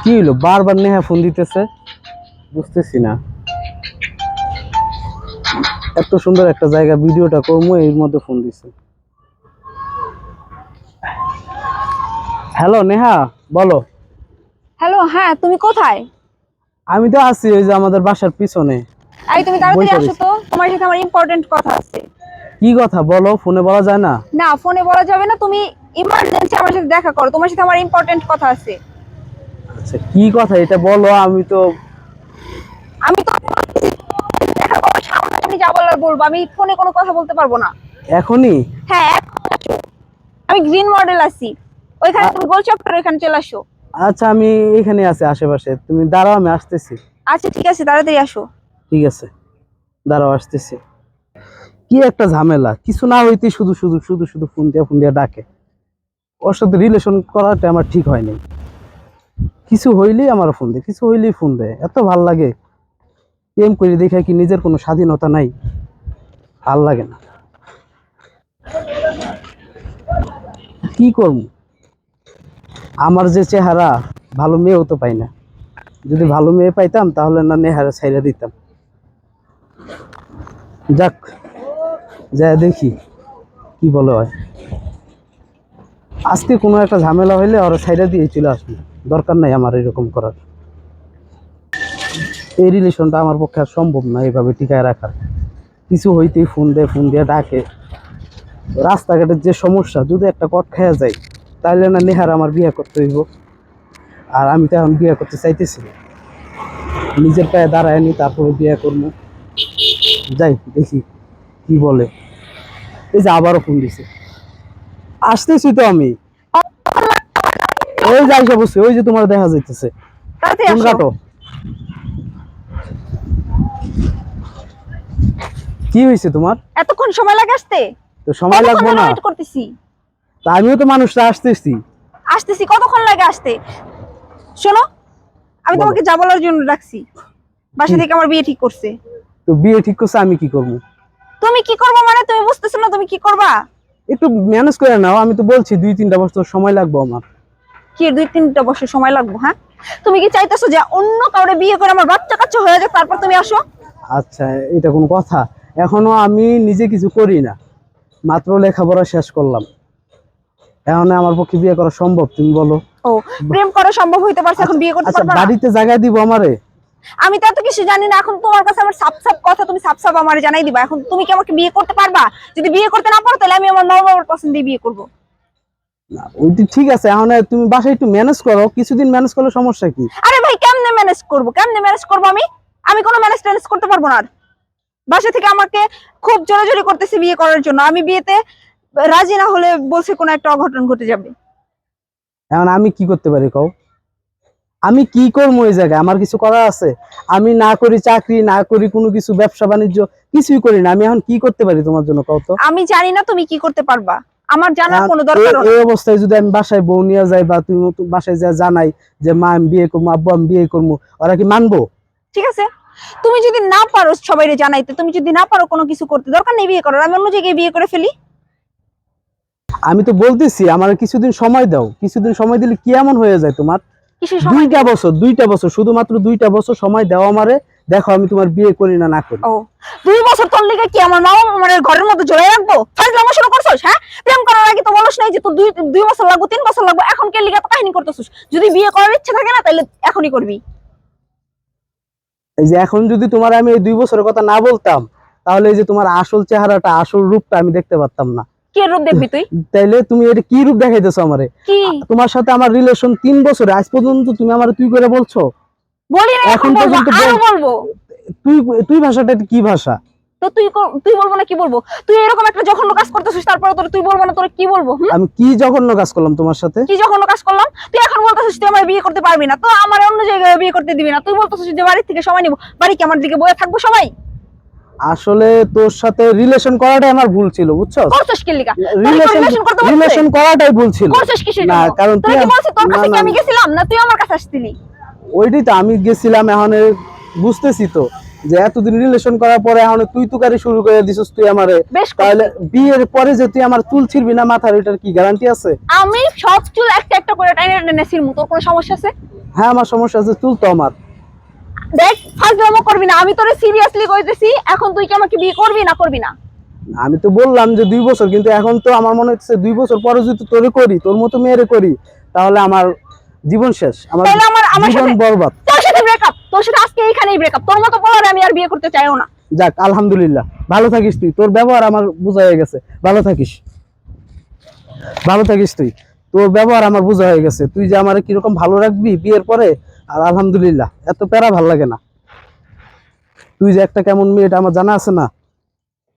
কি হলো বারবার নেহা ফোন দিতেছে, বুঝতেছি না। এত সুন্দর একটা জায়গা ভিডিওটা করবো, এর মধ্যে ফোন দিছে। হ্যালো নেহা, বলো। হ্যালো, হ্যাঁ তুমি কোথায়? আমি তো আছি ওই যে আমাদের বাসার পিছনে। এই তুমি তাড়াতাড়ি বইসা আসো রইছি। তো, তোমার সাথে আমার ইম্পর্টেন্ট কথা আছে। কি কথা বলো, ফোনে বলা যায় না? না, ফোনে বলা যাবে না, তুমি ইমার্জেন্সি আমার সাথে দেখা করো, তোমার সাথে আমার ইম্পর্টেন্ট কথা আছে। আচ্ছা কি কথা এটা বলো, আমি তো আমি তো দেখা করো, সামনাসামনি যা বলার বলবো, আমি ফোনে কোনো কথা বলতে পারবো না। এখনই। হ্যাঁ এখন আসো। আমি গ্রিন মডেল আছি, ওইখানে তুমি গোল চক্কর, ওইখানে চলে আসো। আচ্ছা আমি এখানে আছি আশেপাশে, তুমি দাঁড়াও আমি আসতেছি। আচ্ছা ঠিক আছে, তাড়াতাড়ি আসো। ঠিক আছে, দাঁড়াও আসতেছি। কি একটা ঝামেলা, কিছু না হইতে শুধু শুধু শুধু শুধু ফোন দিয়ে ডাকে। ওর সাথে রিলেশন করাটা আমার ঠিক হয়নি। কিছু হইলেই আমার ফোন দেয়, কিছু হইলেই ফোন দেয়, এত ভাল লাগে। প্রেম করে দেখে কি নিজের কোনো স্বাধীনতা নাই? ভাল লাগে না। কি করব, আমার যে চেহারা, ভালো মেয়েও তো পাই না। যদি ভালো মেয়ে পাইতাম তাহলে না নেহারা ছাইরা দিতাম। যাক, যা দেখি কি বলে হয়। আজকে কোনো একটা ঝামেলা হইলে ওরা ছাইরা দিয়ে চলে আসবে, দরকার নাই আমার এরকম করার। এই রিলেশনটা আমার পক্ষে আর সম্ভব না এইভাবে টিকায় রাখার। কিছু হইতেই ফোন দেয়, ফোন দিয়ে ডাকে। রাস্তাঘাটের যে সমস্যা, যদি একটা কট খাওয়া যায় তাহলে না নেহার আমার বিয়ে করতে হইব। আর আমি তো এখন বিয়ে করতে চাইতেছি না, নিজের পায়ে দাঁড়ায়নি তারপরে বিয়ে করবো। যাই দেখি কি বলে। এই যে আবারও ফোন দিছে, আসতেছি তো আমি। ওই যে আইসা বসে, ওই যে তোমার দেখা যাইতেছে। তাড়াতাড়ি ফোন আসো। কাটো। কি হয়েছে তোমার? এতক্ষণ সময় লাগে আসতে? তো সময় লাগবে না? ওয়েট করতেছি। তা আমিও তো মানুষটা আসতেছি। আসতেছি, কতক্ষণ লাগে আসতে? শোনো, আমি বলো। তোমাকে যা বলার জন্য ডাকছি, বাসা কি? থেকে আমার বিয়ে ঠিক করছে। তো বিয়ে ঠিক করছে, আমি কি করবো? তুমি কি করবা মানে তুমি বুঝতেছো না তুমি কি করবা? একটু ম্যানেজ করে নাও, আমি তো বলছি 2-3টা বছর সময় লাগবে আমার। কি 2-3টা বছর সময় লাগবে? হ্যাঁ, তুমি কি চাইতেছো যে অন্য কাউরে বিয়ে করে আমার বাচ্চা কাচ্চা হয়ে যাক তারপর তুমি আসো? আচ্ছা, এটা কোনো কথা? এখনো আমি নিজে কিছু করি না, মাত্র লেখাপড়া শেষ করলাম। এখন আমার পক্ষে বিয়ে করা সম্ভব, তুমি বলো? ও, প্রেম করা সম্ভব হইতে পারছে, এখন আচ্ছা বিয়ে করতে আচ্ছা, পারবা না? বাড়িতে জায়গা দিব আমারে? আমি তো এত কিছু জানি না, এখন তোমার কাছে আমার সাপ সাপ কথা, তুমি সাপ সাপ আমারে জানাই দিবা। এখন তুমি কি আমাকে বিয়ে করতে পারবা? যদি বিয়ে করতে না পারো তাহলে আমি আমার মা বাবার পছন্দে বিয়ে করব। না, ওইটি ঠিক আছে, এখন তুমি বাসায় একটু ম্যানেজ করো, কিছুদিন ম্যানেজ করলে সমস্যা কি? আরে ভাই, কেমনে ম্যানেজ করব, কেমনে ম্যানেজ করব? আমি আমি কোনো ম্যানেজ ট্যানেজ করতে পারবো না আর। বাসা থেকে আমাকে খুব জোরাজোরি করতেছে বিয়ে করার জন্য, আমি বিয়েতে রাজি না হলে বলছে কোনো একটা অঘটন ঘটে যাবে। এখন আমি কি করতে পারি কও? আমি কি করবো ওই জায়গায়? আমার কিছু করা আছে? আমি না করি চাকরি, না করি কোনো কিছু ব্যবসা বাণিজ্য, কিছুই করি না। আমি এখন কি করতে পারি তোমার জন্য কও তো? আমি জানি না তুমি কি করতে পারবা, আমার জানার এখন কোনো দরকার এই নেই। অবস্থায় যদি আমি বাসায় বউ নিয়ে যাই, বা তুমি বাসায় যা জানাই যে মা আমি বিয়ে করবো, আব্বু আমি বিয়ে করবো, ওরা কি মানবো? ঠিক আছে, তুমি যদি না পারো সবাইরে জানাইতে, তুমি যদি না পারো কোনো কিছু করতে, দরকার নেই বিয়ে করার, আমি অন্য জায়গায় বিয়ে করে ফেলি। আমি তো বলতেছি আমার কিছুদিন সময় দাও, কিছুদিন সময় দিলে কি এমন হয়ে যায় তোমার? কিছু সময় দুইটা বছর, 2টা বছর, শুধুমাত্র 2টা বছর সময় দাও আমারে। দেখো আমি তোমার বিয়ে করি না না করি। ও, 2 বছর তোর লিগে কি আমার মা বাবা আমার ঘরের মধ্যে জড়াই রাখবো? ফাজলামো শুরু করছস? হ্যাঁ, প্রেম করার আগে তো বলছ নাই যে তোর 2 বছর লাগবে, 3 বছর লাগবে, এখন কে লিগে তো কাহিনী করতেছস? যদি বিয়ে করার ইচ্ছা থাকে না তাহলে এখনই করবি। এই যে এখন যদি তোমার আমি এই 2 বছরের কথা না বলতাম, তাহলে এই যে তোমার আসল চেহারাটা, আসল রূপটা আমি দেখতে পারতাম না। কি রূপ দেখবি তুই? তাইলে তুমি এটা কি রূপ দেখাইতেছো আমারে? কি তোমার সাথে আমার রিলেশন 3 বছর, আজ পর্যন্ত তুমি আমারে তুই করে বলছো? বলি না, এখন এখন বলবো, পর্যন্ত আরো বলবো। তুই তুই ভাষাটা কি ভাষা? তো তুই বলবো না কি বলবো? তুই এরকম একটা জঘন্য কাজ করতেছিস, তারপরে তোর তুই বলবো না, তোর কি বলবো? আমি কি জঘন্য কাজ করলাম তোমার সাথে? কি জঘন্য কাজ করলাম? তুই এখন বলতেছিস তুই আমার বিয়ে করতে পারবি না, তো আমার অন্য জায়গায় বিয়ে করতে দিবি না। তুই বলতেছিস যে বাড়ি থেকে সময় নিব, বাড়ি কি আমার দিকে বয়ে থাকবো সবাই? আসলে তোর সাথে রিলেশন করাটাই আমার ভুল ছিল, বুঝছো? করছস কি লিগা? রিলেশন করতে বলছিস? রিলেশন করাটাই ভুল ছিল। করছস কিসের না, জন্য? কারণ তুই কি বলছিস তোর কাছে কি না, আমি গেছিলাম, না তুই আমার কাছে আসছিলি? ওইটাই তো আমি গেছিলাম। এখন বুঝতেছি তো যে এতদিন রিলেশন করার পরে এখন তুই তুকারি শুরু করে দিছিস তুই আমারে। বেশ তাহলে করছিস। বিয়ের পরে যে তুই আমার চুল ছিড়বি না মাথার, এটার কি গ্যারান্টি আছে? আমি সব চুল একটা একটা করে টাইনে টেনে ছিড়মু, তোর কোনো সমস্যা আছে? হ্যাঁ আমার সমস্যা আছে, চুল তো আমার। দেখ ফাজলামো করবি না, আমি তোরে সিরিয়াসলি কইতেছি, এখন তুই কি আমাকে বিয়ে করবি না করবি না? আমি তো বললাম যে 2 বছর, কিন্তু এখন তো আমার মনে হচ্ছে 2 বছর পরে যদি তোরে করি, তোর মতো মেয়েরে করি, তাহলে আমার জীবন শেষ, আমার তাহলে আমার জীবন সাথে বরবাদ। তোর সাথে ব্রেকআপ, তোর সাথে আজকে এইখানেই ব্রেকআপ, তোর মতো বলার আমি আর বিয়ে করতে চাইও না। যাক আলহামদুলিল্লাহ, ভালো থাকিস তুই, তোর ব্যবহার আমার বোঝা হয়ে গেছে, ভালো থাকিস, ভালো থাকিস তুই, তোর ব্যবহার আমার বোঝা হয়ে গেছে, তুই যে আমার কিরকম ভালো রাখবি বিয়ের পরে। আর আলহামদুলিল্লাহ, এত প্যারা ভাল লাগে না। তুই যে একটা কেমন মেয়ে এটা আমার জানা আছে না।